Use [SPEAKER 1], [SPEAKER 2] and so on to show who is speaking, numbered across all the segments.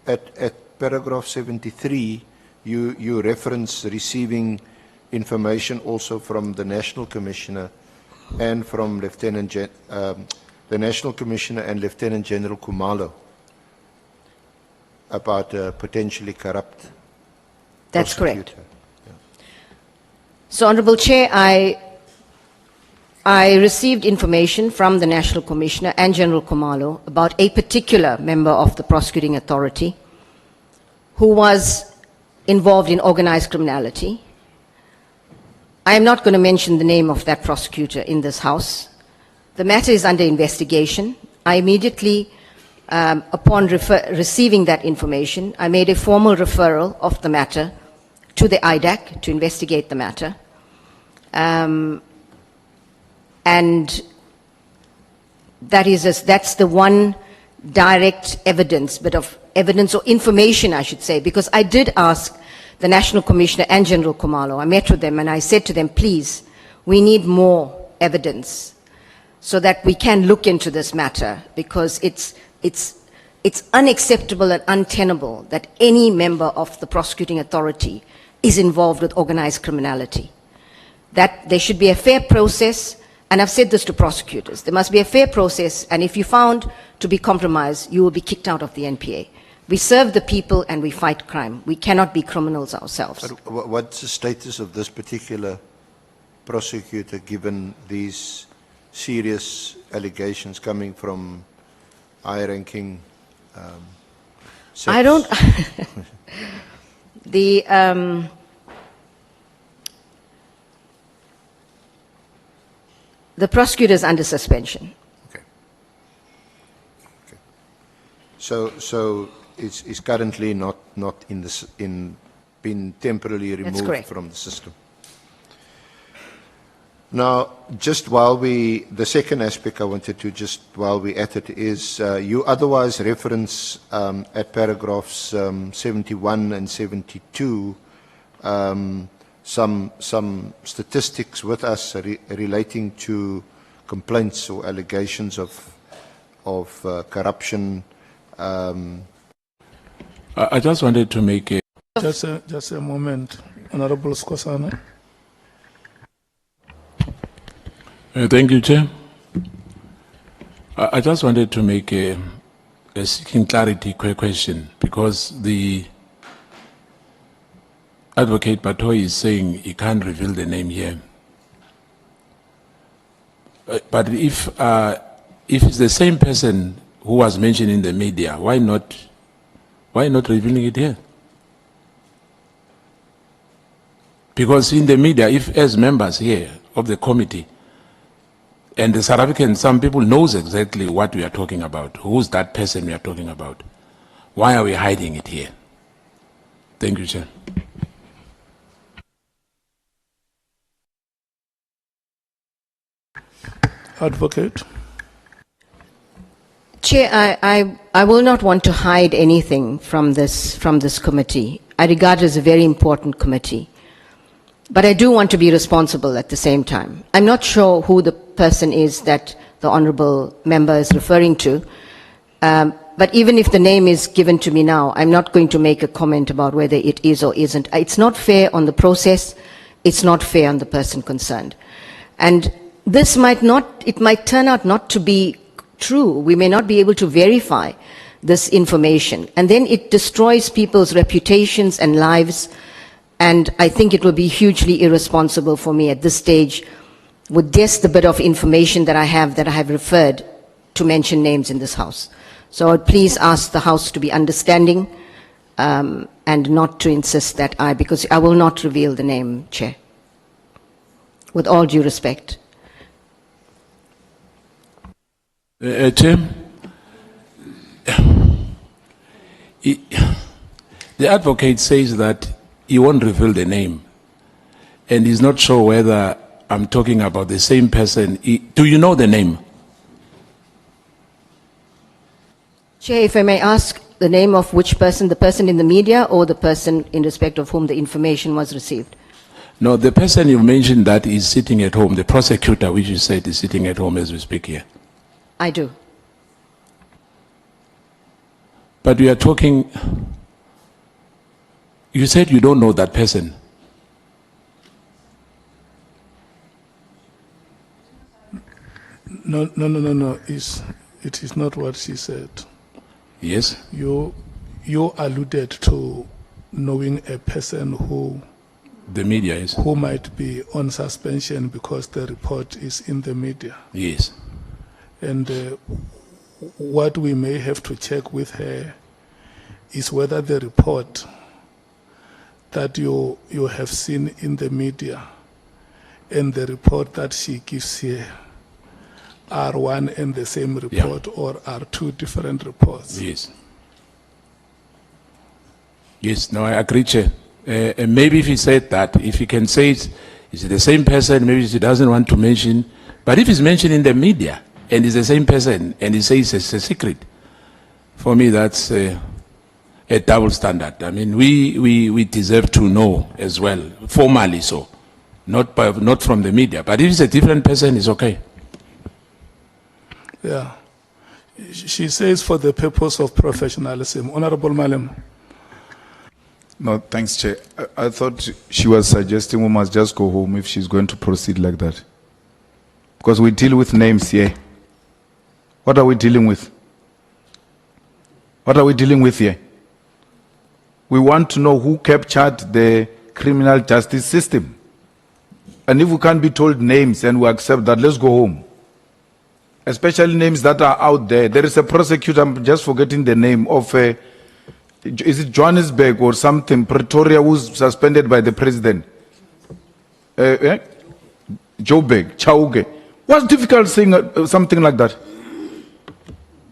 [SPEAKER 1] at paragraph 73, you reference receiving information also from the National Commissioner and from the National Commissioner and Lieutenant General Khumalo about a potentially corrupt
[SPEAKER 2] That's correct.
[SPEAKER 1] prosecutor. Yeah.
[SPEAKER 2] So, Honorable Chair, I received information from the National Commissioner and General Khumalo about a particular member of the prosecuting authority who was involved in organized criminality. I am not going to mention the name of that prosecutor in this House. The matter is under investigation. I immediately, upon receiving that information, I made a formal referral of the matter to the IDAC to investigate the matter. And that's the one direct evidence, bit of evidence or information, I should say, because I did ask the National Commissioner and General Khumalo. I met with them and I said to them, please, we need more evidence so that we can look into this matter, because it's unacceptable and untenable that any member of the prosecuting authority is involved with organized criminality. That there should be a fair process, and I've said this to prosecutors. There must be a fair process, and if you're found to be compromised, you will be kicked out of the NPA. We serve the people and we fight crime. We cannot be criminals ourselves.
[SPEAKER 1] But what's the status of this particular prosecutor, given these serious allegations coming from high-ranking
[SPEAKER 2] I don't... The prosecutor is under suspension.
[SPEAKER 1] Okay. Okay. So it's currently not been temporarily removed from the system. Now, just while the second aspect I wanted to, just while we're at it, is you otherwise reference at paragraphs 71 and 72 some statistics with us relating to complaints or allegations of corruption.
[SPEAKER 3] I just wanted to make a...
[SPEAKER 4] Just a moment, Honorable Skosana.
[SPEAKER 3] Thank you, Chair. I just wanted to make a seeking clarity question, because the Advocate Batohi is saying he can't reveal the name here. But if it's the same person who was mentioned in the media, why not revealing it here? Because in the media, if as members here of the committee, and the South African, some people knows exactly what we are talking about, who's that person we are talking about, why are we hiding it here? Thank you, Chair.
[SPEAKER 4] Advocate.
[SPEAKER 2] Chair, I will not want to hide anything from this committee. I regard it as a very important committee. But I do want to be responsible at the same time. I'm not sure who the person is that the honourable member is referring to. But even if the name is given to me now, I'm not going to make a comment about whether it is or isn't. It's not fair on the process. It's not fair on the person concerned. And this might turn out not to be true. We may not be able to verify this information. And then it destroys people's reputations and lives. And I think it will be hugely irresponsible for me at this stage, with just the bit of information that I have referred, to mention names in this House. So I would please ask the House to be understanding and not to insist that because I will not reveal the name, Chair, with all due respect.
[SPEAKER 3] Chair, the advocate says that he won't reveal the name, and he's not sure whether I'm talking about the same person. Do you know the name?
[SPEAKER 2] Chair, if I may ask the name of which person, the person in the media or the person in respect of whom the information was received?
[SPEAKER 3] No, the person you mentioned that is sitting at home, the prosecutor, which you said is sitting at home as we speak here.
[SPEAKER 2] I do.
[SPEAKER 3] But we are talking, you said you don't know that person.
[SPEAKER 4] No. It is not what she said.
[SPEAKER 3] Yes?
[SPEAKER 4] You alluded to knowing a person who
[SPEAKER 3] The media is.
[SPEAKER 4] who might be on suspension because the report is in the media.
[SPEAKER 3] Yes.
[SPEAKER 4] And what we may have to check with her is whether the report that you have seen in the media and the report that she gives here are one and the same report or are two different reports.
[SPEAKER 3] Yes. Yes, no, I agree, Chair. And maybe if he said that, if he can say it's the same person, maybe he doesn't want to mention. But if it's mentioned in the media and it's the same person and he says it's a secret, for me that's a double standard. I mean, we deserve to know as well, formally so, not from the media. But if it's a different person, it's okay.
[SPEAKER 4] Yeah. She says for the purpose of professionalism. Honorable Malema.
[SPEAKER 5] No, thanks, Chair. I thought she was suggesting we must just go home if she's going to proceed like that. Because we deal with names here. What are we dealing with? What are we dealing with here? We want to know who captured the criminal justice system. And if we can't be told names and we accept that, let's go home. Especially names that are out there. There is a prosecutor, I'm just forgetting the name of, is it Johannesburg or something, Pretoria, who's suspended by the president? Joburg, Chauge. What's difficult saying something like that?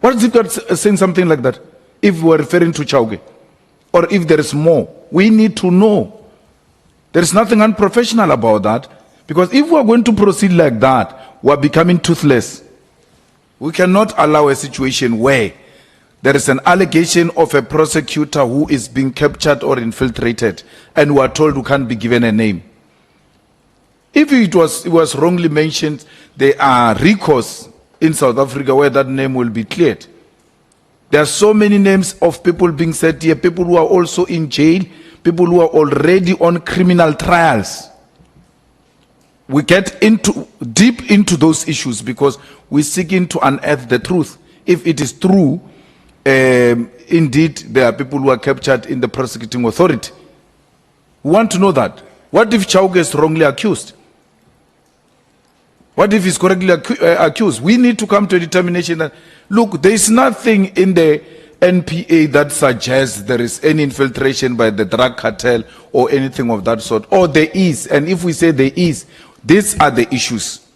[SPEAKER 5] What's difficult saying something like that? If we're referring to Chauge, or if there is more, we need to know. There is nothing unprofessional about that, because if we're going to proceed like that, we're becoming toothless. We cannot allow a situation where there is an allegation of a prosecutor who is being captured or infiltrated, and we are told we can't be given a name. If it was wrongly mentioned, there are recourse in South Africa where that name will be cleared. There are so many names of people being said here, people who are also in jail, people who are already on criminal trials. We get deep into those issues because we're seeking to unearth the truth. If it is true, indeed, there are people who are captured in the prosecuting authority. We want to know that. What if Chauge is wrongly accused? What if he's correctly accused? We need to come to a determination that, look, there is nothing in the NPA that suggests there is any infiltration by the drug cartel or anything of that sort. Or there is, and if we say there is, these are the issues.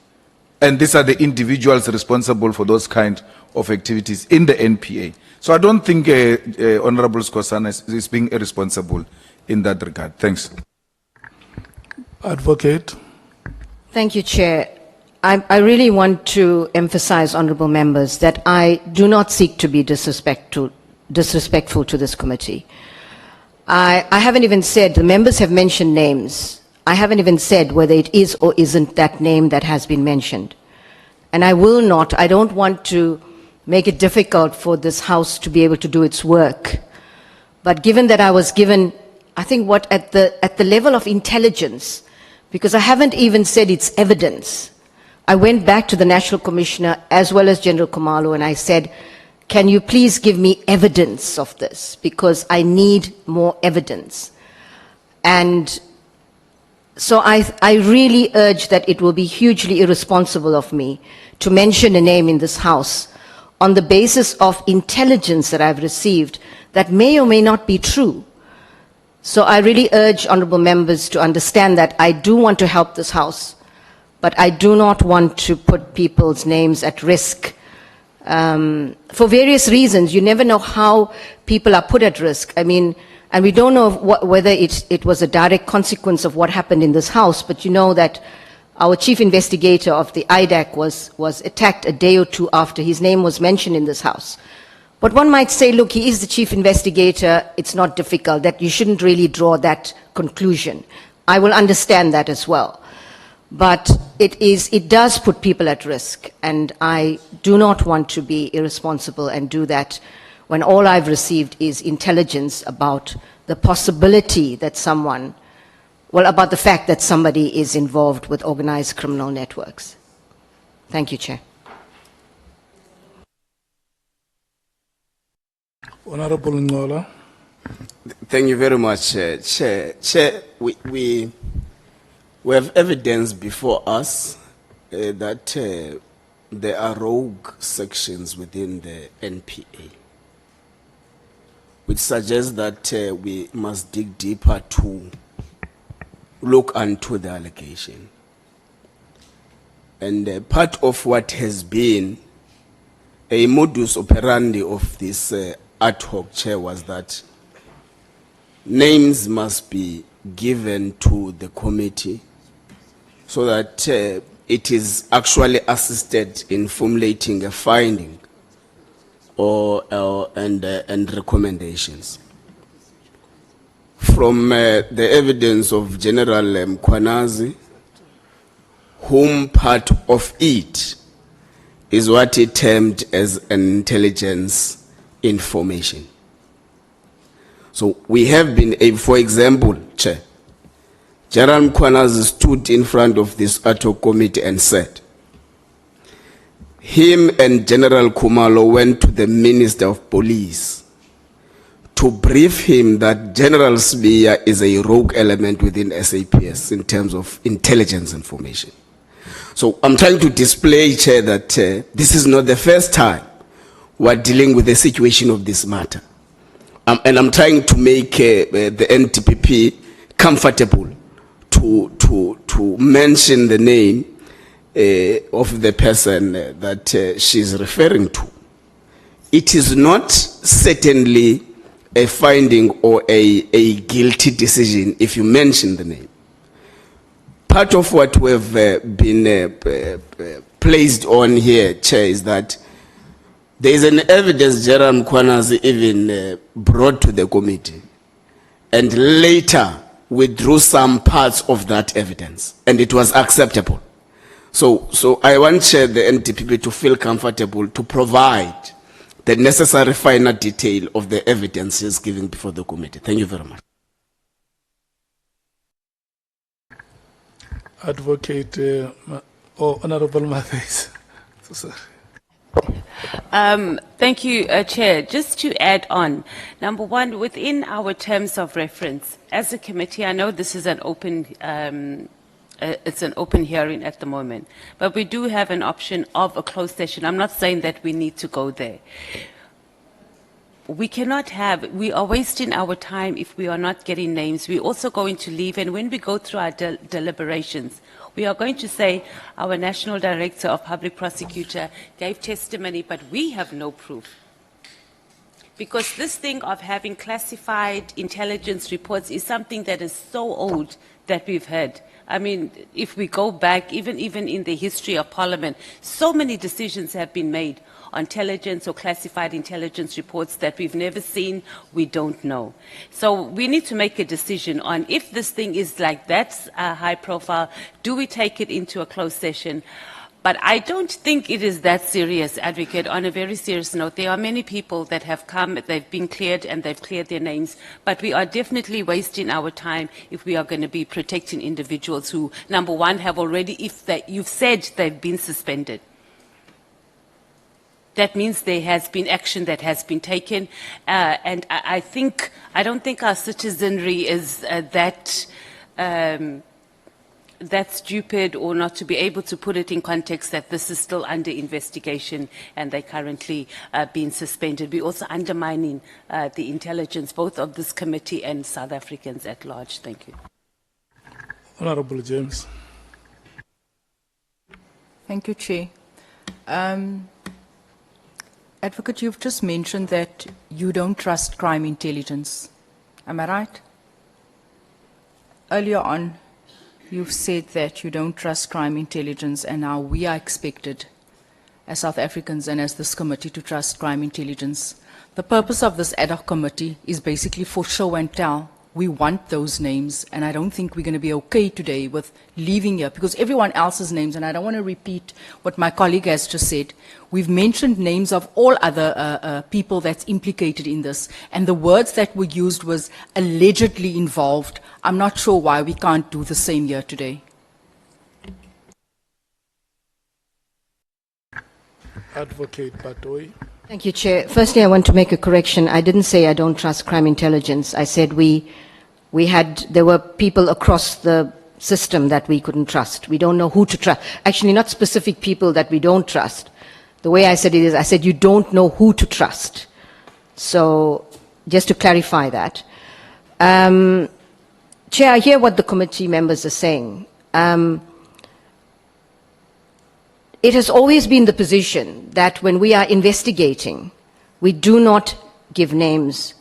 [SPEAKER 5] And these are the individuals responsible for those kind of activities in the NPA. So I don't think Honorable Skosana is being irresponsible in that regard. Thanks.
[SPEAKER 4] Advocate.
[SPEAKER 2] Thank you, Chair. I really want to emphasize, honorable members, that I do not seek to be disrespectful to this committee. I haven't even said, the members have mentioned names. I haven't even said whether it is or isn't that name that has been mentioned. And I will not, I don't want to make it difficult for this House to be able to do its work. But given that I was given, I think what at the level of intelligence, because I haven't even said it's evidence, I went back to the National Commissioner as well as General Khumalo and I said, can you please give me evidence of this? Because I need more evidence. And so I really urge that it will be hugely irresponsible of me to mention a name in this House on the basis of intelligence that I've received that may or may not be true. So I really urge honorable members to understand that I do want to help this House, but I do not want to put people's names at risk. For various reasons, you never know how people are put at risk. I mean, and we don't know whether it was a direct consequence of what happened in this House, but you know that our chief investigator of the IDAC was attacked a day or two after his name was mentioned in this House. But one might say, look, he is the chief investigator, it's not difficult, that you shouldn't really draw that conclusion. I will understand that as well. But it does put people at risk, and I do not want to be irresponsible and do that when all I've received is intelligence about the possibility that someone, well, about the fact that somebody is involved with organized criminal networks. Thank you, Chair.
[SPEAKER 4] Honorable Ngola.
[SPEAKER 6] Thank you very much, Chair. Chair, we have evidence before us that there are rogue sections within the NPA, which suggests that we must dig deeper to look into the allegation. And part of what has been a modus operandi of this ad hoc, Chair, was that names must be given to the committee so that it is actually assisted in formulating a finding and recommendations. From the evidence of General Mkwanazi, whom part of it is what he termed as an intelligence information. So we have been able, for example, Chair, General Mkwanazi stood in front of this ad hoc committee and said, him and General Kumalo went to the Minister of Police to brief him that General Sbiya is a rogue element within SAPS in terms of intelligence information. So I'm trying to display, Chair, that this is not the first time we're dealing with a situation of this matter. And I'm trying to make the NTPP comfortable to mention the name of the person that she's referring to. It is not certainly a finding or a guilty decision if you mention the name. Part of what we've been placed on here, Chair, is that there is an evidence General Mkwanazi even brought to the committee and later withdrew some parts of that evidence, and it was acceptable. So I want the NTPP to feel comfortable to provide the necessary finer detail of the evidence is given before the committee. Thank you very much.
[SPEAKER 4] Advocate Honorable Matthews. So sorry.
[SPEAKER 7] Thank you, Chair. Just to add on, number one, within our terms of reference, as a committee, I know this is an open, it's an open hearing at the moment, but we do have an option of a closed session. I'm not saying that we need to go there. We cannot have, we are wasting our time if we are not getting names. We're also going to leave, and when we go through our deliberations, we are going to say our National Director of Public Prosecutor gave testimony, but we have no proof. Because this thing of having classified intelligence reports is something that is so old that we've heard. I mean, if we go back, even in the history of Parliament, so many decisions have been made on intelligence or classified intelligence reports that we've never seen, we don't know. So we need to make a decision on if this thing is like that high profile, do we take it into a closed session? But I don't think it is that serious, Advocate. On a very serious note, there are many people that have come, they've been cleared and they've cleared their names, but we are definitely wasting our time if we are going to be protecting individuals who, number one, have already, you've said they've been suspended. That means there has been action that has been taken, and I don't think our citizenry is that stupid or not to be able to put it in context that this is still under investigation and they're currently being suspended. We're also undermining the intelligence both of this committee and South Africans at large. Thank you.
[SPEAKER 4] Honorable James.
[SPEAKER 8] Thank you, Chair. Advocate, you've just mentioned that you don't trust crime intelligence. Am I right? Earlier on, you've said that you don't trust crime intelligence, and now we are expected as South Africans and as this committee to trust crime intelligence. The purpose of this ad hoc committee is basically for show and tell. We want those names, and I don't think we're going to be okay today with leaving here, because everyone else's names, and I don't want to repeat what my colleague has just said, we've mentioned names of all other people that's implicated in this, and the words that were used was allegedly involved. I'm not sure why we can't do the same here today.
[SPEAKER 4] Advocate Batohi.
[SPEAKER 2] Thank you, Chair. Firstly, I want to make a correction. I didn't say I don't trust crime intelligence. I said there were people across the system that we couldn't trust. We don't know who to trust. Actually, not specific people that we don't trust. The way I said it is, I said you don't know who to trust. So, just to clarify that. Chair, I hear what the committee members are saying. It has always been the position that when we are investigating, we do not give names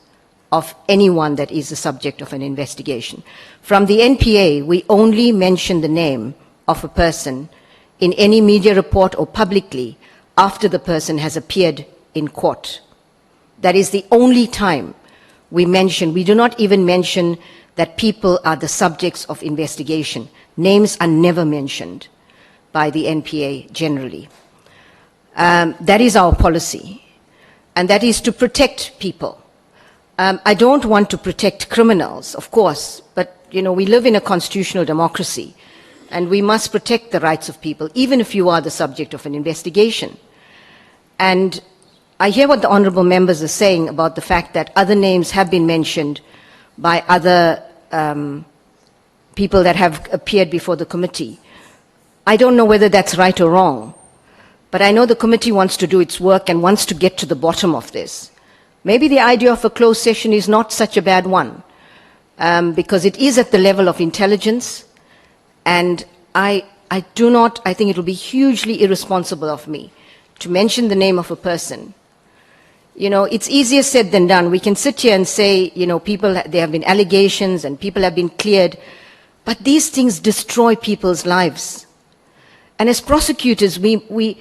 [SPEAKER 2] of anyone that is the subject of an investigation. From the NPA, we only mention the name of a person in any media report or publicly after the person has appeared in court. That is the only time we mention. We do not even mention that people are the subjects of investigation. Names are never mentioned by the NPA generally. That is our policy, and that is to protect people. I don't want to protect criminals, of course, but you know, we live in a constitutional democracy, and we must protect the rights of people, even if you are the subject of an investigation. And I hear what the honourable members are saying about the fact that other names have been mentioned by other people that have appeared before the committee. I don't know whether that's right or wrong, but I know the committee wants to do its work and wants to get to the bottom of this. Maybe the idea of a closed session is not such a bad one, because it is at the level of intelligence, and I think it will be hugely irresponsible of me to mention the name of a person. You know, it's easier said than done. We can sit here and say, you know, there have been allegations and people have been cleared, but these things destroy people's lives. And as prosecutors, we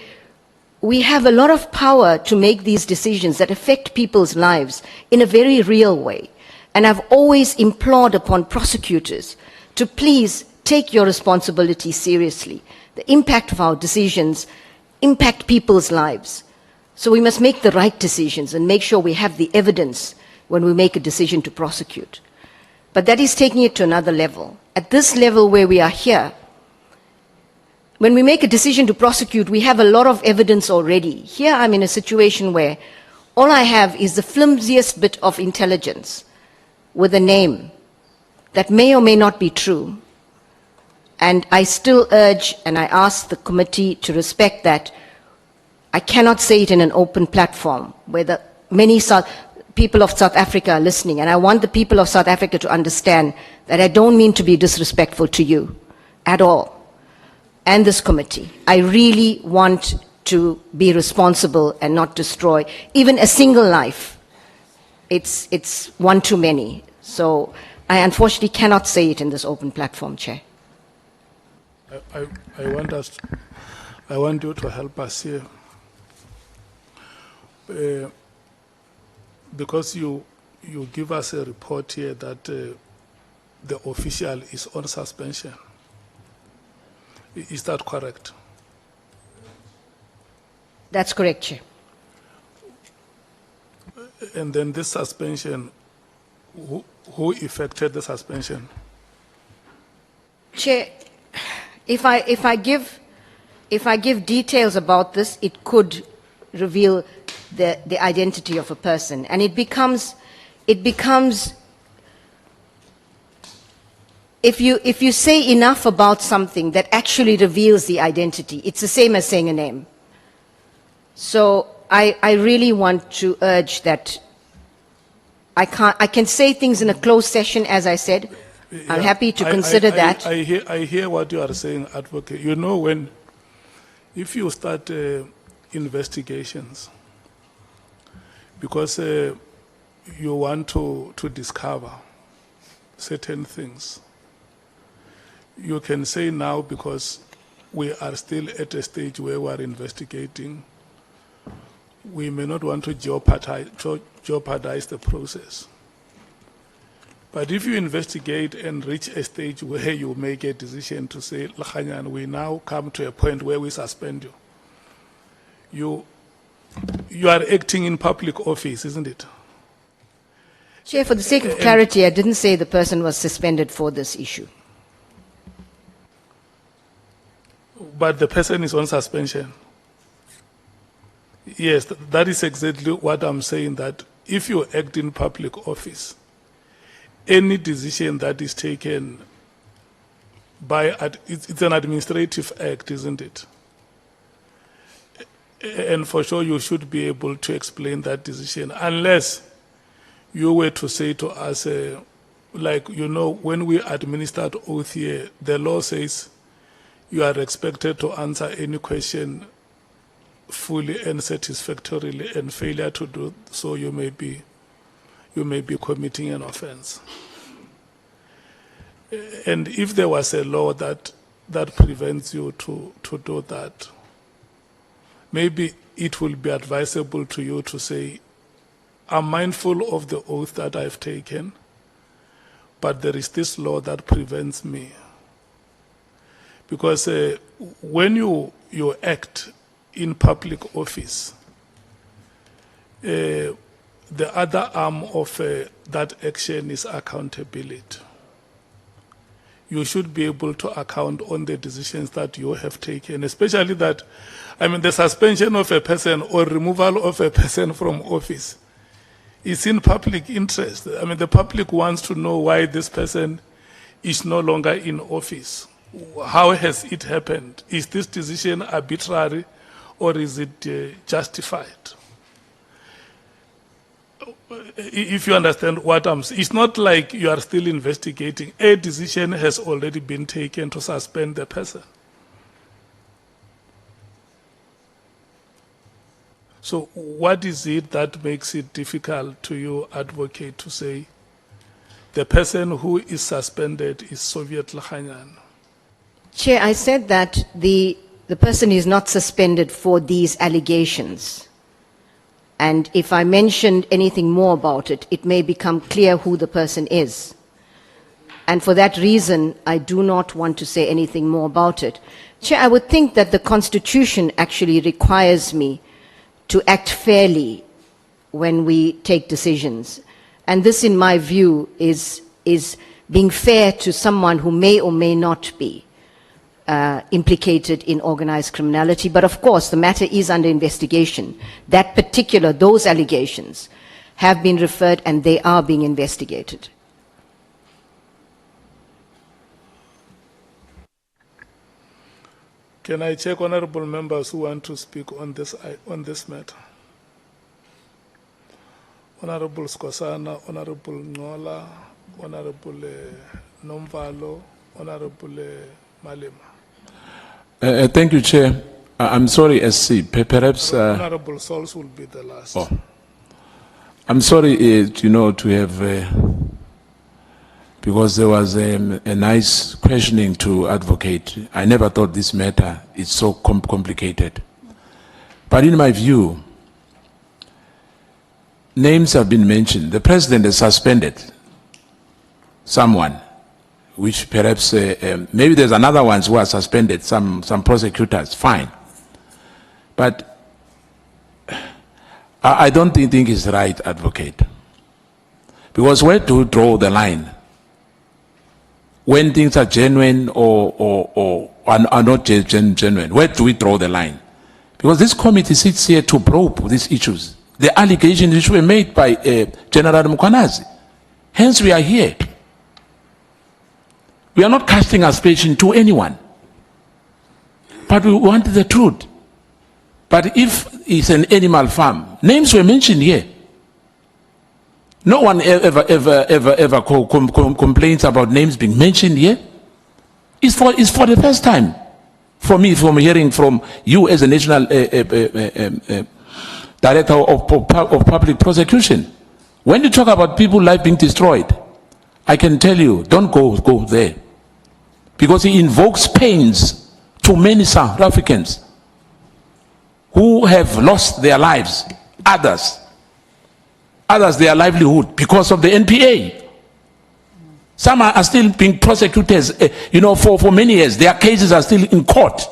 [SPEAKER 2] have a lot of power to make these decisions that affect people's lives in a very real way. And I've always implored upon prosecutors to please take your responsibility seriously. The impact of our decisions impact people's lives. So we must make the right decisions and make sure we have the evidence when we make a decision to prosecute. But that is taking it to another level. At this level where we are here, when we make a decision to prosecute, we have a lot of evidence already. Here I'm in a situation where all I have is the flimsiest bit of intelligence with a name that may or may not be true. And I still urge and I ask the committee to respect that. I cannot say it in an open platform where the many people of South Africa are listening. And I want the people of South Africa to understand that I don't mean to be disrespectful to you at all. And this committee. I really want to be responsible and not destroy even a single life. It's one too many. So I unfortunately cannot say it in this open platform, Chair.
[SPEAKER 4] I want you to help us here. Because you give us a report here that the official is on suspension. Is that correct?
[SPEAKER 2] That's correct, Chair.
[SPEAKER 4] And then this suspension, who effected the suspension?
[SPEAKER 2] Chair, if I give details about this, it could reveal the identity of a person, and it becomes if you say enough about something that actually reveals the identity, it's the same as saying a name. So I really want to urge that I can say things in a closed session, as I said. Yeah, I'm happy to consider that.
[SPEAKER 4] I hear what you are saying, Advocate. You know, if you start investigations, because you want to discover certain things, you can say now, because we are still at a stage where we are investigating, we may not want to jeopardize the process. But if you investigate and reach a stage where you make a decision to say, Lakhanyan, we now come to a point where we suspend you, you are acting in public office, isn't it?
[SPEAKER 2] Chair, for the sake of clarity, I didn't say the person was suspended for this issue.
[SPEAKER 4] But the person is on suspension. Yes, that is exactly what I'm saying, that if you act in public office, any decision that is taken by, it's an administrative act, isn't it? And for sure you should be able to explain that decision, unless you were to say to us, like, you know, when we administered oath here, the law says you are expected to answer any question fully and satisfactorily, and failure to do so, you may be committing an offense. And if there was a law that prevents you to do that, maybe it will be advisable to you to say, I'm mindful of the oath that I've taken, but there is this law that prevents me. Because when you act in public office, the other arm of that action is accountability. You should be able to account on the decisions that you have taken, especially that, I mean, the suspension of a person or removal of a person from office is in public interest. I mean, the public wants to know why this person is no longer in office. How has it happened? Is this decision arbitrary or is it justified? If you understand what I'm saying, it's not like you are still investigating. A decision has already been taken to suspend the person. So what is it that makes it difficult to you, advocate, to say the person who is suspended is Soviet Lakhanyan?
[SPEAKER 2] Chair, I said that the person is not suspended for these allegations. And if I mentioned anything more about it, it may become clear who the person is. And for that reason, I do not want to say anything more about it. Chair, I would think that the Constitution actually requires me to act fairly when we take decisions. And this, in my view, is being fair to someone who may or may not be implicated in organized criminality. But of course, the matter is under investigation. Those allegations have been referred and they are being investigated.
[SPEAKER 4] Can I check honorable members who want to speak on this matter? Honorable Skosana, Honorable Ngola, Honorable Nomvalo, Honorable Malema.
[SPEAKER 3] Thank you, Chair. I'm sorry, SC. Perhaps...
[SPEAKER 4] Honorable Souls will be the last.
[SPEAKER 3] Oh. I'm sorry, to have... because there was a nice questioning to advocate. I never thought this matter is so complicated. But in my view, names have been mentioned. The president has suspended someone, which perhaps, maybe there's another ones who are suspended, some prosecutors, fine. But I don't think it's right, advocate. Because where do we draw the line? When things are genuine or are not genuine, where do we draw the line? Because this committee sits here to probe these issues. The allegations which were made by General Mukwanazi. Hence we are here. We are not casting aspersion to anyone. But we want the truth. But if it's an animal farm, names were mentioned here. No one ever complains about names being mentioned here. It's for the first time for me, from hearing from you as a national director of public prosecution. When you talk about people's life being destroyed, I can tell you, don't go there. Because he invokes pains to many South Africans who have lost their lives, others their livelihood because of the NPA. Some are still being prosecutors, for many years. Their cases are still in court.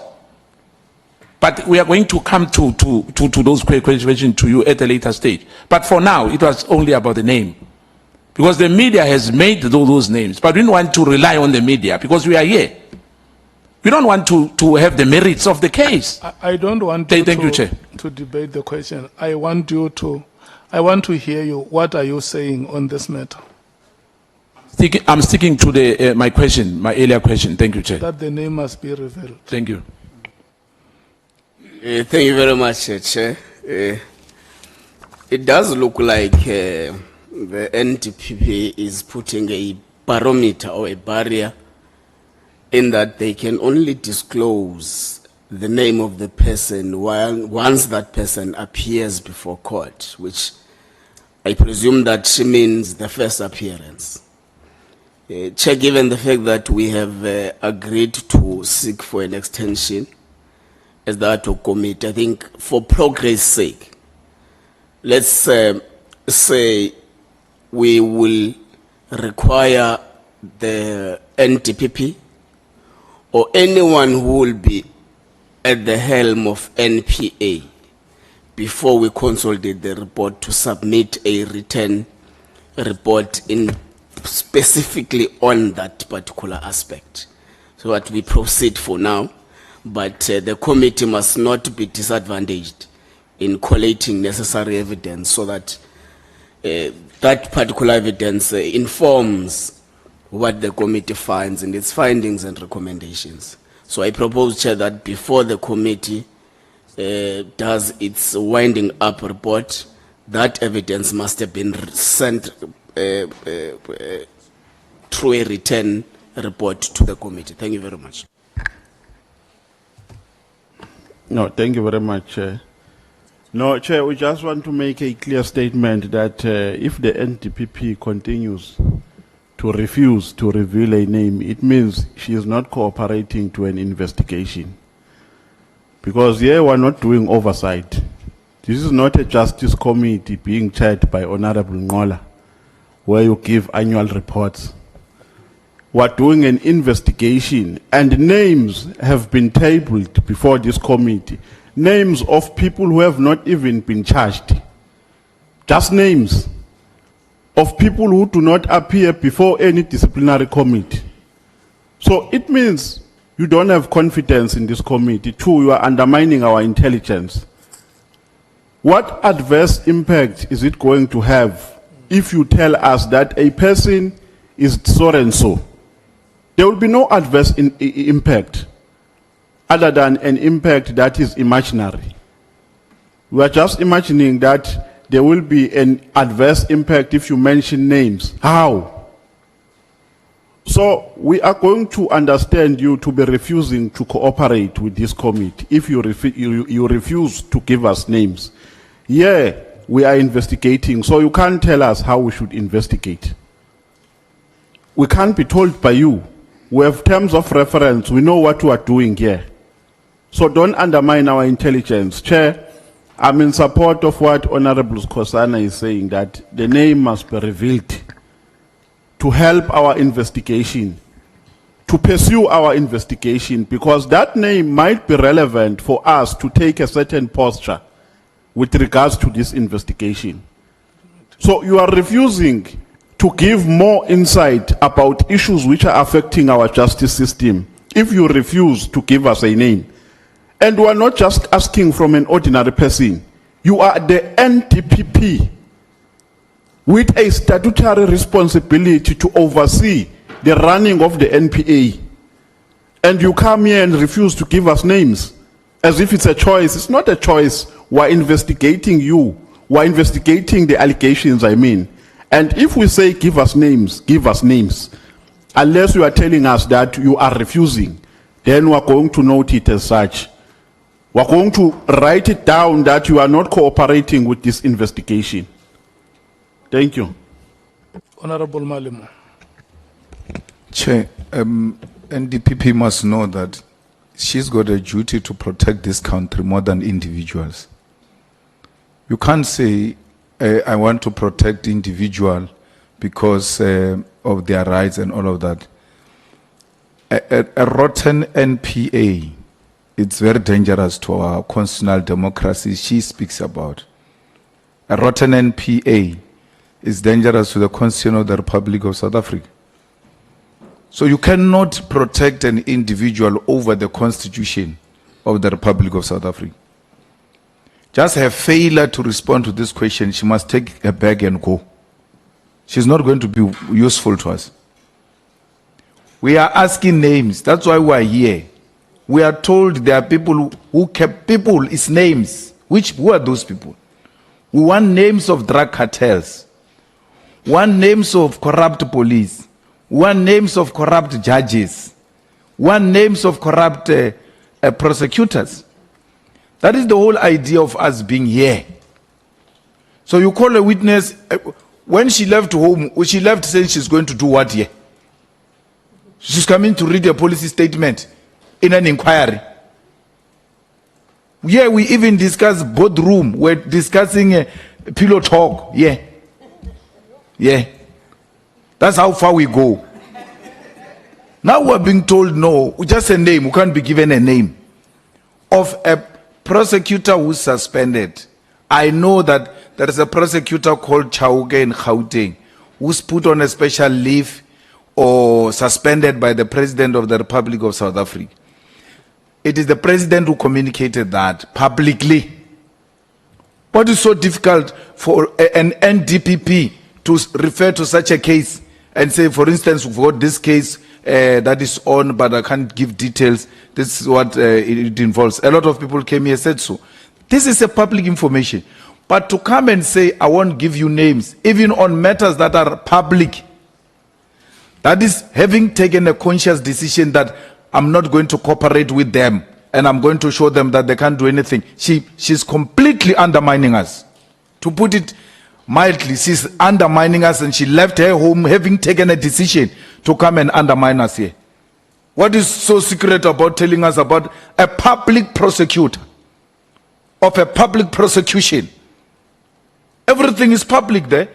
[SPEAKER 3] But we are going to come to those questions to you at a later stage. But for now, it was only about the name. Because the media has made those names. But we don't want to rely on the media because we are here. We don't want to have the merits of the case.
[SPEAKER 4] I don't want to debate the question. I want to hear you. What are you saying on this matter?
[SPEAKER 3] I'm sticking to my question, my earlier question. Thank you, Chair.
[SPEAKER 4] That the name must be revealed.
[SPEAKER 3] Thank you.
[SPEAKER 6] Thank you very much, Chair. It does look like the NTPP is putting a barometer or a barrier in that they can only disclose the name of the person once that person appears before court, which I presume that she means the first appearance. Chair, given the fact that we have agreed to seek for an extension as the ad hoc committee, I think for progress' sake, let's say we will require the NTPP or anyone who will be at the helm of NPA before we consolidate the report to submit a written report in specifically on that particular aspect. So that we proceed for now, but the committee must not be disadvantaged in collating necessary evidence so that that particular evidence informs what the committee finds in its findings and recommendations. So I propose, Chair, that before the committee does its winding up report, that evidence must have been sent through a written report to the committee. Thank you very much.
[SPEAKER 9] No, thank you very much, Chair. No, Chair, we just want to make a clear statement that if the NTPP continues to refuse to reveal a name, it means she is not cooperating to an investigation. Because here we're not doing oversight. This is not a justice committee being chaired by Honorable Ngola, where you give annual reports. We're doing an investigation, and names have been tabled before this committee. Names of people who have not even been charged. Just names of people who do not appear before any disciplinary committee. So it means you don't have confidence in this committee. Two, you are undermining our intelligence. What adverse impact is it going to have if you tell us that a person is so and so? There will be no adverse impact other than an impact that is imaginary. We are just imagining that there will be an adverse impact if you mention names. How? So we are going to understand you to be refusing to cooperate with this committee if you refuse to give us names. Yeah, we are investigating, so you can't tell us how we should investigate. We can't be told by you. We have terms of reference. We know what we are doing here. So don't undermine our intelligence. Chair, I'm in support of what Honorable Skosana is saying, that the name must be revealed to help our investigation, to pursue our investigation, because that name might be relevant for us to take a certain posture with regards to this investigation. So you are refusing to give more insight about issues which are affecting our justice system if you refuse to give us a name. And we are not just asking from an ordinary person. You are the NTPP with a statutory responsibility to oversee the running of the NPA. And you come here and refuse to give us names as if it's a choice. It's not a choice. We're investigating you. We're investigating the allegations, I mean. And if we say give us names, unless you are telling us that you are refusing, then we're going to note it as such. We're going to write it down that you are not cooperating with this investigation. Thank you.
[SPEAKER 4] Honorable Malema.
[SPEAKER 5] Chair, NDPP must know that she's got a duty to protect this country more than individuals. You can't say, I want to protect individual because of their rights and all of that. A rotten NPA, it's very dangerous to our constitutional democracy she speaks about. A rotten NPA is dangerous to the Constitution of the Republic of South Africa. So you cannot protect an individual over the Constitution of the Republic of South Africa. Just her failure to respond to this question, she must take her bag and go. She's not going to be useful to us. We are asking names. That's why we are here. We are told there are people who kept people is names. Who are those people? We want names of drug cartels. We want names of corrupt police. We want names of corrupt judges. We want names of corrupt prosecutors. That is the whole idea of us being here. So you call a witness, when she left home, she left saying she's going to do what here? She's coming to read a policy statement in an inquiry. Yeah, we even discuss boardroom. We're discussing pillow talk. Yeah. Yeah. That's how far we go. Now we're being told no, just a name. We can't be given a name of a prosecutor who's suspended. I know that there is a prosecutor called Chauke in Gauteng who's put on a special leave or suspended by the President of the Republic of South Africa. It is the President who communicated that publicly. What is so difficult for an NDPP to refer to such a case and say, for instance, we've got this case that is on, but I can't give details. This is what it involves. A lot of people came here and said so. This is a public information. But to come and say, I won't give you names, even on matters that are public, that is having taken a conscious decision that I'm not going to cooperate with them and I'm going to show them that they can't do anything. She's completely undermining us. To put it mildly, she's undermining us, and she left her home having taken a decision to come and undermine us here. What is so secret about telling us about a public prosecutor of a public prosecution? Everything is public there,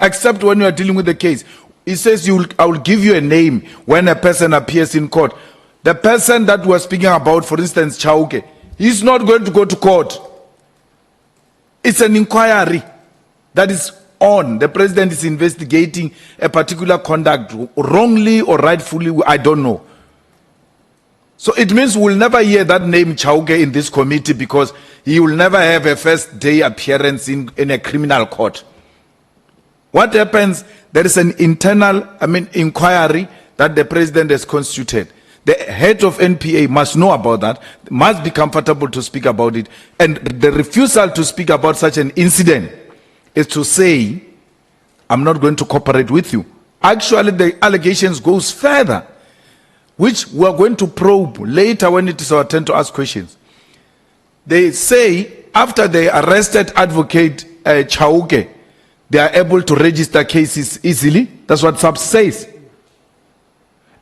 [SPEAKER 5] except when you are dealing with the case. He says, I will give you a name when a person appears in court. The person that we're speaking about, for instance, Chauke, he's not going to go to court. It's an inquiry that is on. The president is investigating a particular conduct, wrongly or rightfully, I don't know. So it means we'll never hear that name Chauke in this committee because he will never have a first day appearance in a criminal court. What happens? There is an internal, inquiry that the president has constituted. The head of NPA must know about that, must be comfortable to speak about it. And the refusal to speak about such an incident is to say, I'm not going to cooperate with you. Actually, the allegations goes further, which we are going to probe later when it is our turn to ask questions. They say, after they arrested advocate Chauke, they are able to register cases easily. That's what SAPS says.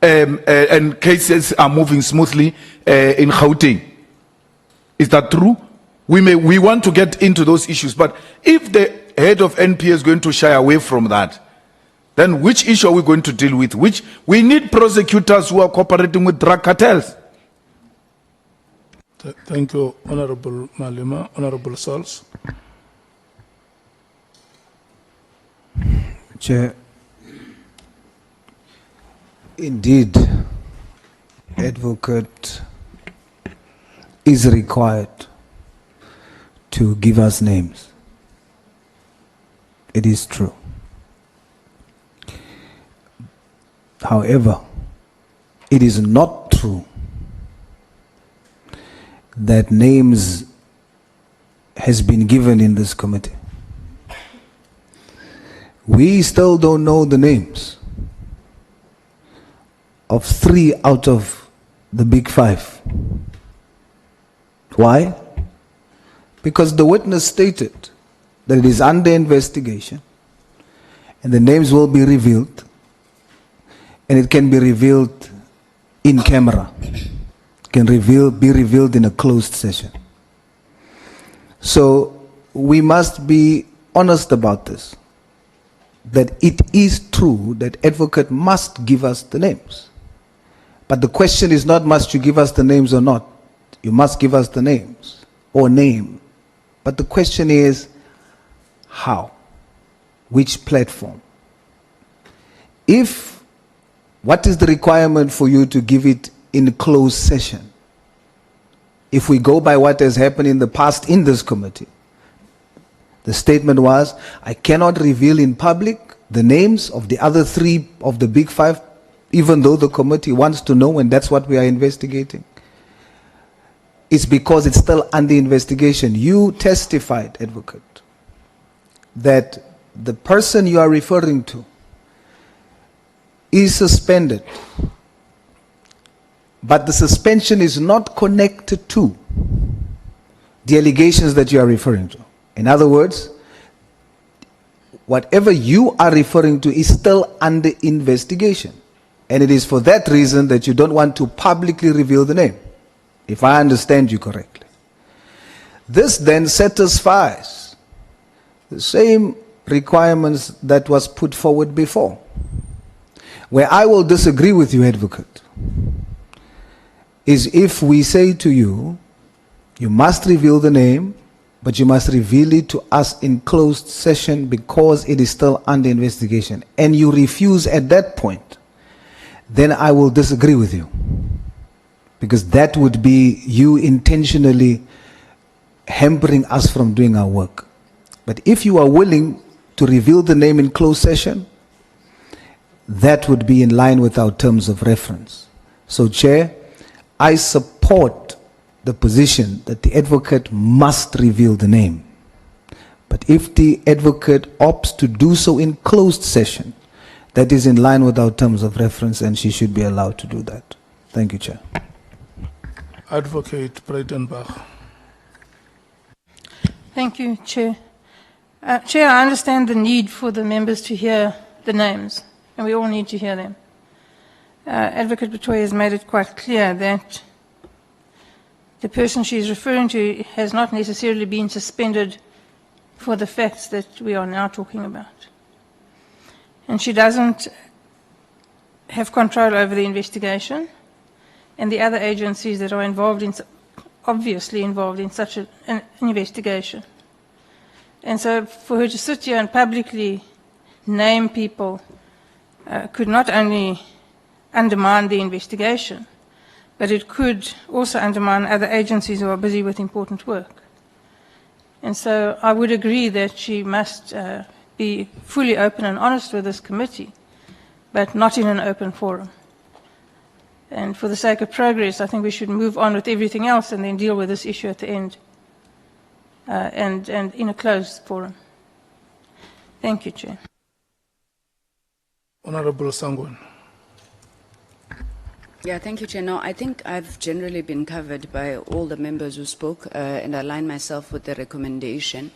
[SPEAKER 5] And cases are moving smoothly in Gauteng. Is that true? We want to get into those issues, but if the head of NPA is going to shy away from that, then which issue are we going to deal with? We need prosecutors who are cooperating with drug cartels.
[SPEAKER 4] Thank you, Honorable Malema. Honorable Sauls.
[SPEAKER 10] Chair, indeed, advocate is required to give us names. It is true. However, it is not true that names has been given in this committee. We still don't know the names of 3 out of the big 5. Why? Because the witness stated that it is under investigation and the names will be revealed, and it can be revealed in camera, can be revealed in a closed session. So we must be honest about this. that it is true that advocate must give us the names. But the question is not must you give us the names or not. You must give us the names or name. But the question is how? Which platform? What is the requirement for you to give it in closed session? If we go by what has happened in the past in this committee, the statement was, I cannot reveal in public the names of the other 3 of the big 5, even though the committee wants to know, and that's what we are investigating. It's because it's still under investigation. You testified, advocate, that the person you are referring to is suspended, but the suspension is not connected to the allegations that you are referring to. In other words, whatever you are referring to is still under investigation. And it is for that reason that you don't want to publicly reveal the name, if I understand you correctly. This then satisfies the same requirements that was put forward before. Where I will disagree with you, advocate, is if we say to you, you must reveal the name, but you must reveal it to us in closed session because it is still under investigation, and you refuse at that point, then I will disagree with you. Because that would be you intentionally hampering us from doing our work. But if you are willing to reveal the name in closed session, that would be in line with our terms of reference. So, Chair, I support the position that the advocate must reveal the name. But if the advocate opts to do so in closed session, that is in line with our terms of reference, and she should be allowed to do that. Thank you, Chair.
[SPEAKER 4] Advocate Breitenbach.
[SPEAKER 11] Thank you, Chair. Chair, I understand the need for the members to hear the names, and we all need to hear them. Advocate Batohi has made it quite clear that the person she is referring to has not necessarily been suspended for the facts that we are now talking about. And she doesn't have control over the investigation, and the other agencies that are involved in, obviously involved in such an investigation. And so for her to sit here and publicly name people could not only undermine the investigation, but it could also undermine other agencies who are busy with important work. And so I would agree that she must be fully open and honest with this committee, but not in an open forum. And for the sake of progress, I think we should move on with everything else and then deal with this issue at the end, and in a closed forum. Thank you, Chair.
[SPEAKER 4] Honorable Sangwan.
[SPEAKER 12] Yeah, thank you, Chair. No, I think I've generally been covered by all the members who spoke, and align myself with the recommendation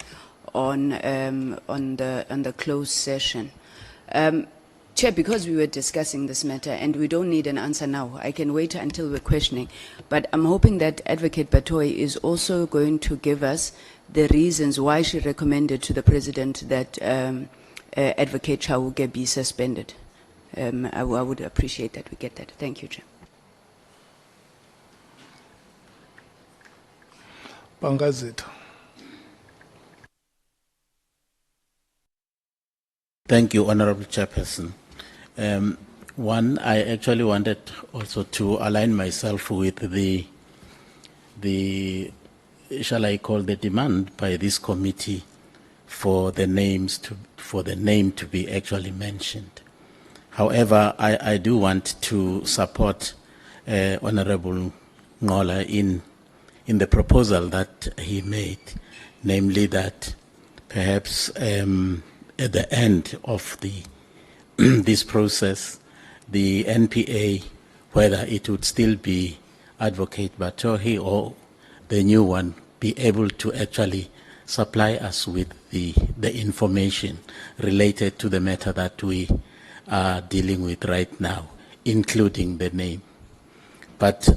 [SPEAKER 12] on the closed session. Chair, because we were discussing this matter and we don't need an answer now, I can wait until we're questioning. But I'm hoping that Advocate Batohi is also going to give us the reasons why she recommended to the President that Advocate Chauke be suspended. I would appreciate that we get that. Thank you, Chair.
[SPEAKER 4] Pangazit.
[SPEAKER 13] Thank you, Honorable Chairperson. One, I actually wanted also to align myself with the shall I call the demand by this committee for the name to be actually mentioned. However, I do want to support Honorable Ngola in the proposal that he made, namely that perhaps at the end of this process, the NPA, whether it would still be Advocate Batohi or the new one, be able to actually supply us with the information related to the matter that we are dealing with right now, including the name. But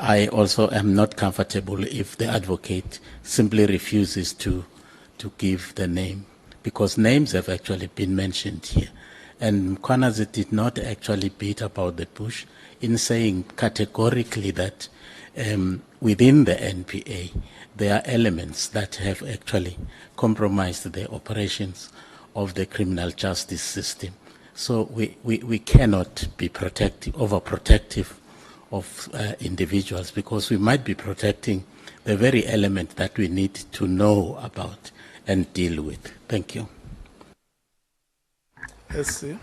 [SPEAKER 13] I also am not comfortable if the advocate simply refuses to give the name, because names have actually been mentioned here. And Mkhwanazi did not actually beat about the bush in saying categorically that within the NPA, there are elements that have actually compromised the operations of the criminal justice system. So we cannot be overprotective of individuals, because we might be protecting the very element that we need to know about and deal with. Thank you.
[SPEAKER 4] Yes, sir.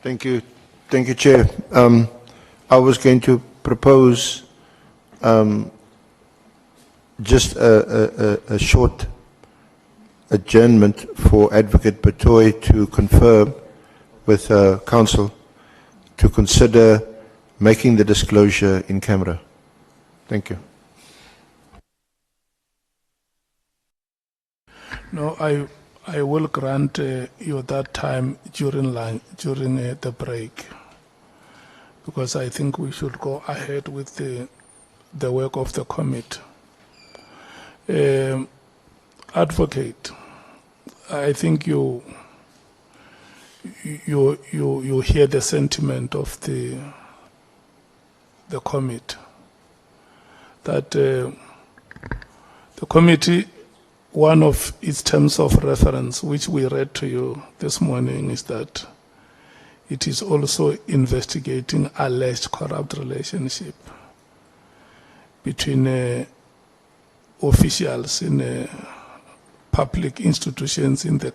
[SPEAKER 1] Thank you. Thank you, Chair. I was going to propose just a short adjournment for Advocate Batohi to confirm with Council to consider making the disclosure in camera. Thank you.
[SPEAKER 4] No, I will grant you that time during the break, because I think we should go ahead with the work of the committee. Advocate, I think you hear the sentiment of the committee, that the committee, one of its terms of reference, which we read to you this morning, is that it is also investigating alleged corrupt relationship between officials in public institutions in the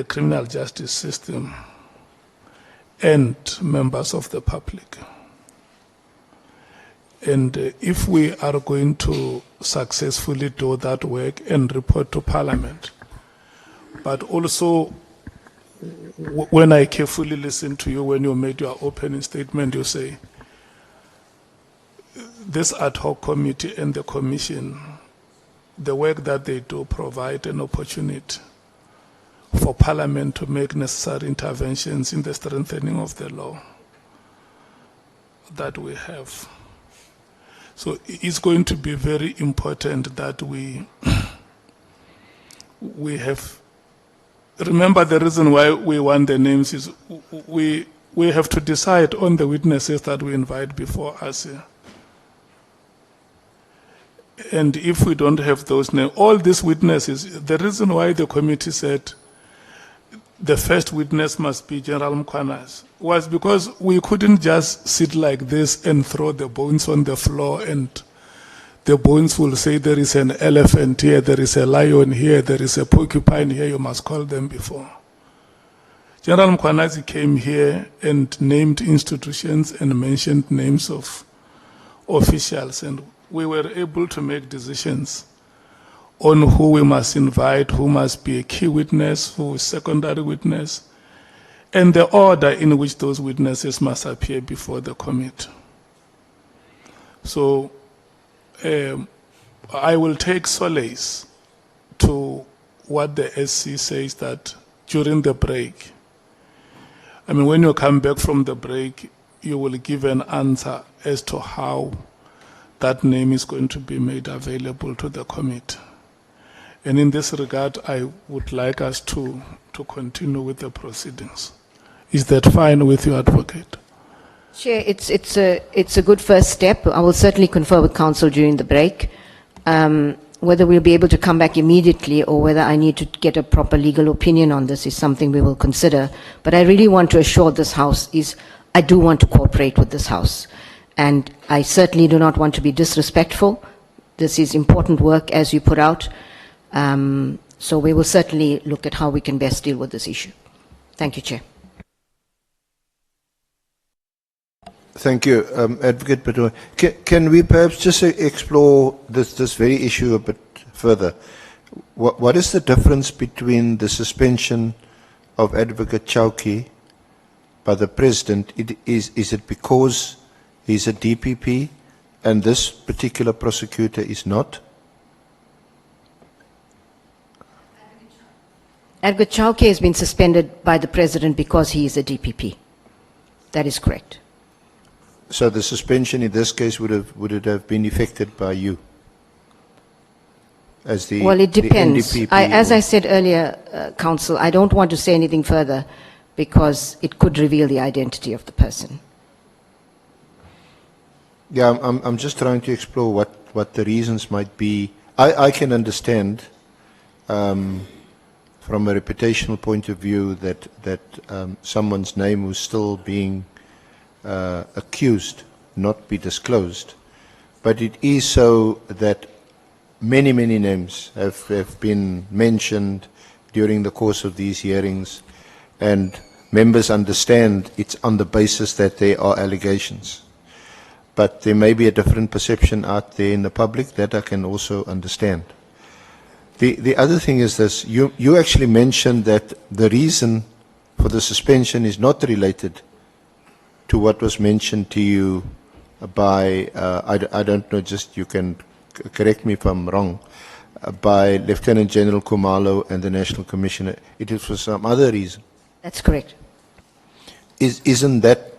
[SPEAKER 4] criminal justice system and members of the public. And if we are going to successfully do that work and report to Parliament, but also when I carefully listened to you when you made your opening statement, you say this ad hoc committee and the commission, the work that they do provide an opportunity for Parliament to make necessary interventions in the strengthening of the law that we have. So it's going to be very important that we have. Remember, the reason why we want the names is we have to decide on the witnesses that we invite before us here. And if we don't have those names, all these witnesses, the reason why the committee said the first witness must be General Mkhwanazi was because we couldn't just sit like this and throw the bones on the floor and the bones will say there is an elephant here, there is a lion here, there is a porcupine here, you must call them before. General Mkhwanazi came here and named institutions and mentioned names of officials, and we were able to make decisions on who we must invite, who must be a key witness, who is secondary witness, and the order in which those witnesses must appear before the committee. So I will take solace to what the SC says, that during the break, I mean, when you come back from the break, you will give an answer as to how that name is going to be made available to the committee. And in this regard, I would like us to continue with the proceedings. Is that fine with you, Advocate?
[SPEAKER 2] Chair, it's a good first step. I will certainly confer with Council during the break. Whether we'll be able to come back immediately or whether I need to get a proper legal opinion on this is something we will consider. But I really want to assure this House I do want to cooperate with this House. And I certainly do not want to be disrespectful. This is important work, as you put out. So we will certainly look at how we can best deal with this issue. Thank you, Chair.
[SPEAKER 1] Thank you, Advocate Batohi. Can we perhaps just explore this very issue a bit further? What is the difference between the suspension of Advocate Chauke by the President? Is it because he's a DPP and this particular prosecutor is not?
[SPEAKER 2] Advocate Chauke has been suspended by the President because he is a DPP. That is correct.
[SPEAKER 1] So the suspension in this case would it have been effected by you? as the
[SPEAKER 2] Well, it
[SPEAKER 1] the
[SPEAKER 2] depends.
[SPEAKER 1] NDPP
[SPEAKER 2] As
[SPEAKER 1] or-
[SPEAKER 2] I said earlier, Council, I don't want to say anything further because it could reveal the identity of the person.
[SPEAKER 1] Yeah, I'm just trying to explore what the reasons might be. I can understand from a reputational point of view that someone's name was still being accused not be disclosed. But it is so that many names have been mentioned during the course of these hearings, and members understand it's on the basis that there are allegations. But there may be a different perception out there in the public that I can also understand. The other thing is this, you actually mentioned that the reason for the suspension is not related to what was mentioned to you by, I don't know, just you can correct me if I'm wrong, by Lieutenant General Khumalo and the National Commissioner. It is for some other reason.
[SPEAKER 2] That's correct.
[SPEAKER 1] Isn't that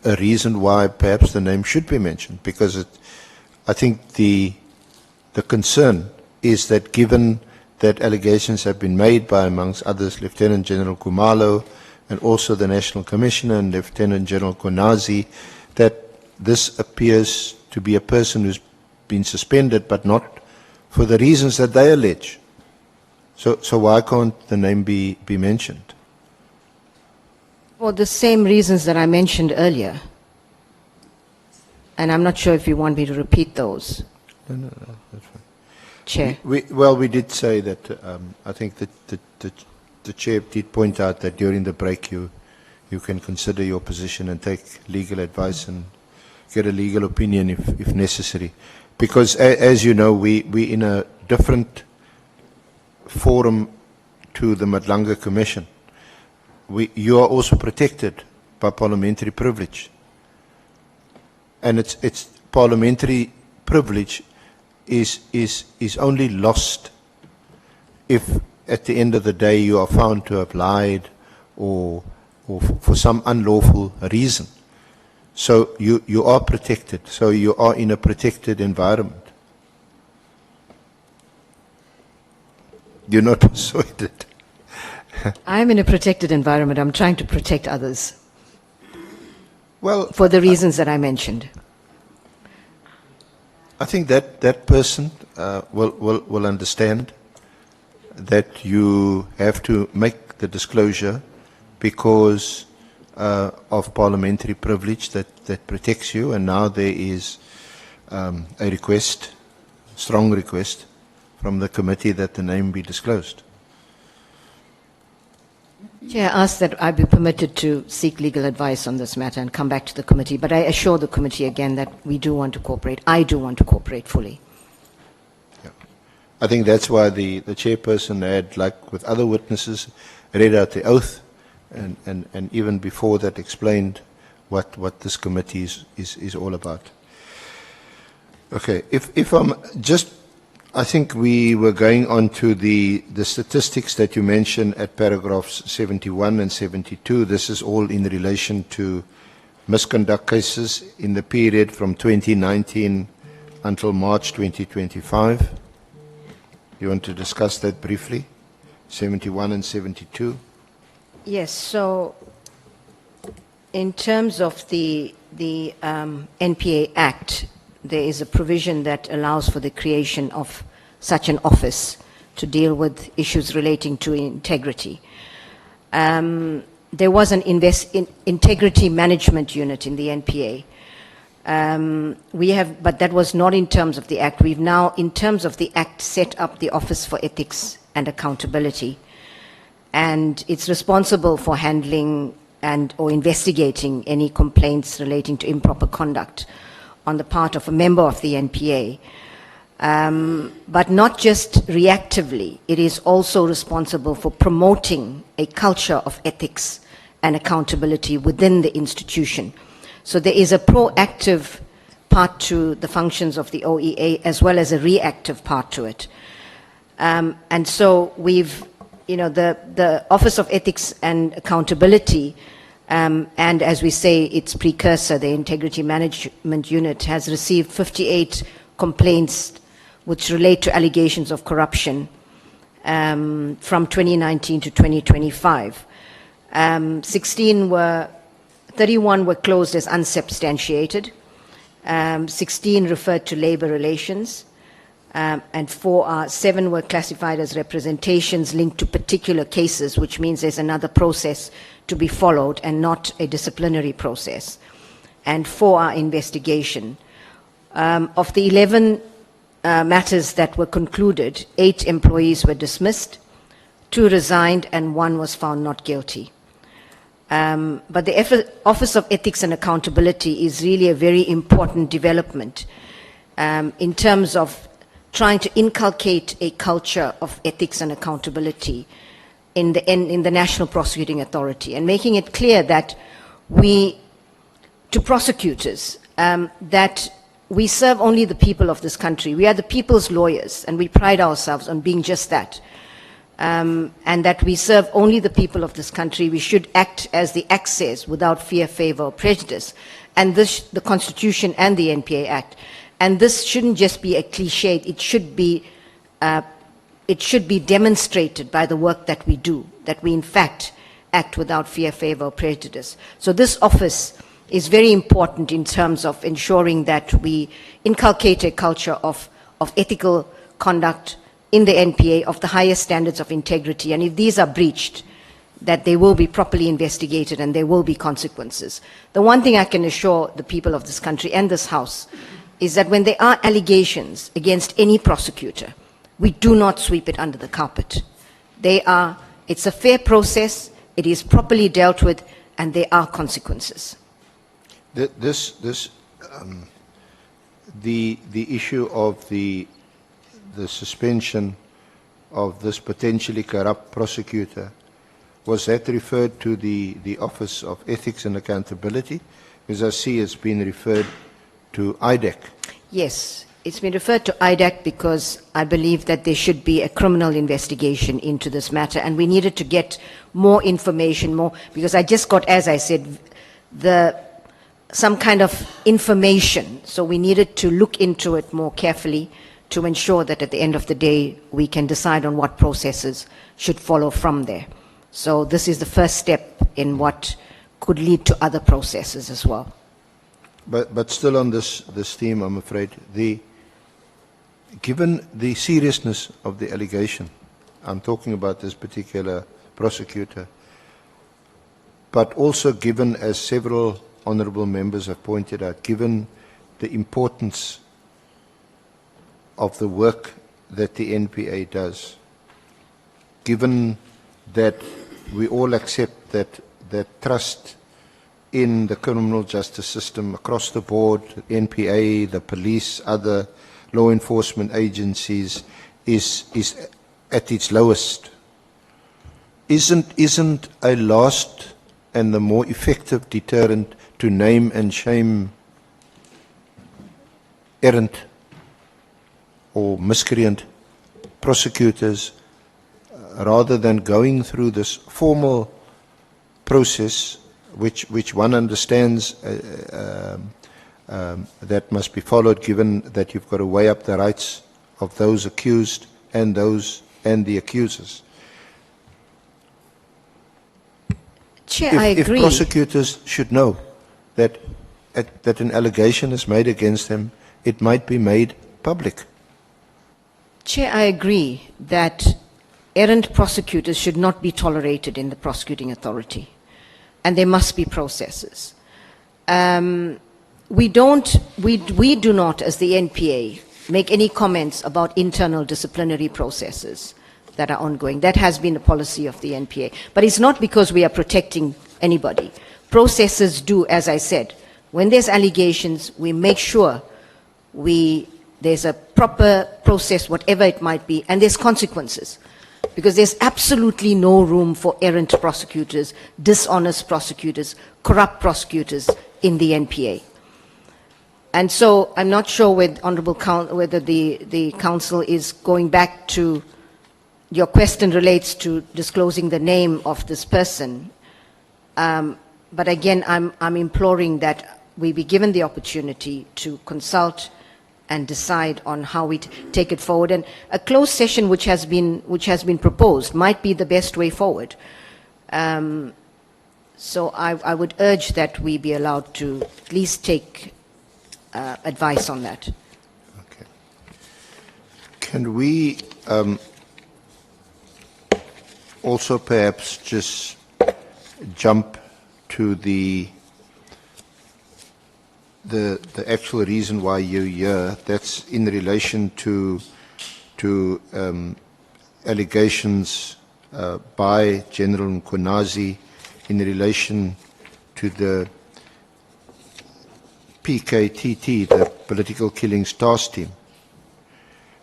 [SPEAKER 1] a reason why perhaps the name should be mentioned? Because I think the concern is that given that allegations have been made by, amongst others, Lieutenant General Khumalo and also the National Commissioner and Lieutenant General Konazi, that this appears to be a person who's been suspended, but not for the reasons that they allege. So why can't the name be mentioned?
[SPEAKER 2] For the same reasons that I mentioned earlier. And I'm not sure if you want me to repeat those.
[SPEAKER 1] No, that's fine.
[SPEAKER 2] Chair.
[SPEAKER 1] We did say that I think that the Chair did point out that during the break you can consider your position and take legal advice and get a legal opinion if necessary. Because as you know, we're in a different forum to the Madlanga Commission. You are also protected by parliamentary privilege. And it's parliamentary privilege is only lost if at the end of the day you are found to have lied or for some unlawful reason. So you are protected. So you are in a protected environment. You're not persuaded.
[SPEAKER 2] I'm in a protected environment. I'm trying to protect others.
[SPEAKER 1] Well,
[SPEAKER 2] for the reasons that I mentioned.
[SPEAKER 1] I think that person will understand that you have to make the disclosure because of parliamentary privilege that protects you, and now there is a request, strong request, from the committee that the name be disclosed.
[SPEAKER 2] Chair asked that I be permitted to seek legal advice on this matter and come back to the committee, but I assure the committee again that we do want to cooperate. I do want to cooperate fully.
[SPEAKER 1] Yeah. I think that's why the chairperson had, like with other witnesses, read out the oath and even before that explained what this committee is all about. Okay, if I'm just, I think we were going on to the statistics that you mentioned at paragraphs 71 and 72. This is all in relation to misconduct cases in the period from 2019 until March 2025. You want to discuss that briefly? 71 and 72?
[SPEAKER 2] Yes, so in terms of the NPA Act, there is a provision that allows for the creation of such an office to deal with issues relating to integrity. There was an integrity management unit in the NPA. But that was not in terms of the Act. We've now, in terms of the Act, set up the Office for Ethics and Accountability. And it's responsible for handling or investigating any complaints relating to improper conduct on the part of a member of the NPA. But not just reactively, it is also responsible for promoting a culture of ethics and accountability within the institution. So there is a proactive part to the functions of the OEA as well as a reactive part to it. And so we've, the Office of Ethics and Accountability, and as we say, its precursor, the Integrity Management Unit, has received 58 complaints which relate to allegations of corruption from 2019 to 2025. 31 were closed as unsubstantiated, 16 referred to labor relations, and 7 were classified as representations linked to particular cases, which means there's another process to be followed and not a disciplinary process, and 4 are investigation. Of the 11 matters that were concluded, 8 employees were dismissed, 2 resigned, and 1 was found not guilty. But the Office of Ethics and Accountability is really a very important development in terms of trying to inculcate a culture of ethics and accountability in the National Prosecuting Authority, and making it clear that to prosecutors, that we serve only the people of this country. We are the people's lawyers, and we pride ourselves on being just that. And that we serve only the people of this country. We should act, as the Act says, without fear, favor, or prejudice. And this, the Constitution and the NPA Act. And this shouldn't just be a cliche. It should be demonstrated by the work that we do, that we in fact act without fear, favor, or prejudice. So this office is very important in terms of ensuring that we inculcate a culture of ethical conduct in the NPA, of the highest standards of integrity, and if these are breached, that they will be properly investigated and there will be consequences. The one thing I can assure the people of this country and this House is that when there are allegations against any prosecutor, we do not sweep it under the carpet. It's a fair process, it is properly dealt with, and there are consequences.
[SPEAKER 1] The issue of the suspension of this potentially corrupt prosecutor, was that referred to the Office of Ethics and Accountability? Because I see it's been referred to IDAC. Yes, it's been referred to IDAC because I believe that there should be a criminal investigation into this matter, and we needed to get more information, because I just got, as I said, some kind of information, so we needed to look into it more carefully to ensure that at the end of the day we can decide on what processes should follow from there. So this is the first step in what could lead to other processes as well. But still on this theme, I'm afraid, given the seriousness of the allegation, I'm talking about this particular prosecutor, but also given, as several honourable members have pointed out, given the importance of the work that the NPA does, given that we all accept that trust in the criminal justice system across the board, NPA, the police, other law enforcement agencies, is at its lowest. Isn't a last and the more effective deterrent to name and shame errant or miscreant prosecutors, rather than going through this formal process, which one understands that must be followed, given that you've got to weigh up the rights of those accused and the accusers.
[SPEAKER 2] Chair, I agree.
[SPEAKER 1] If prosecutors should know that an allegation is made against them, it might be made public.
[SPEAKER 2] Chair, I agree that errant prosecutors should not be tolerated in the prosecuting authority, and there must be processes. We do not, as the NPA, make any comments about internal disciplinary processes that are ongoing. That has been the policy of the NPA. But it's not because we are protecting anybody. Processes do, as I said, when there's allegations, we make sure there's a proper process, whatever it might be, and there's consequences. Because there's absolutely no room for errant prosecutors, dishonest prosecutors, corrupt prosecutors in the NPA. And so I'm not sure whether the Council is going back to, your question relates to disclosing the name of this person. But again, I'm imploring that we be given the opportunity to consult and decide on how we take it forward. And a closed session which has been proposed might be the best way forward. So I would urge that we be allowed to at least take advice on that.
[SPEAKER 1] Okay. Can we also perhaps just jump to the actual reason why you're here? That's in relation to allegations by General Mkhonazi in relation to the PKTT, the Political Killings Task Team.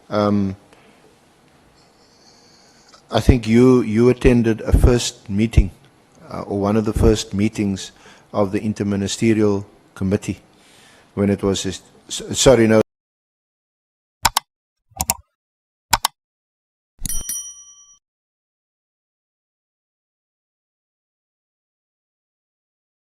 [SPEAKER 1] I think you attended a first meeting, or one of the first meetings of the Interministerial Committee when it was, sorry, no,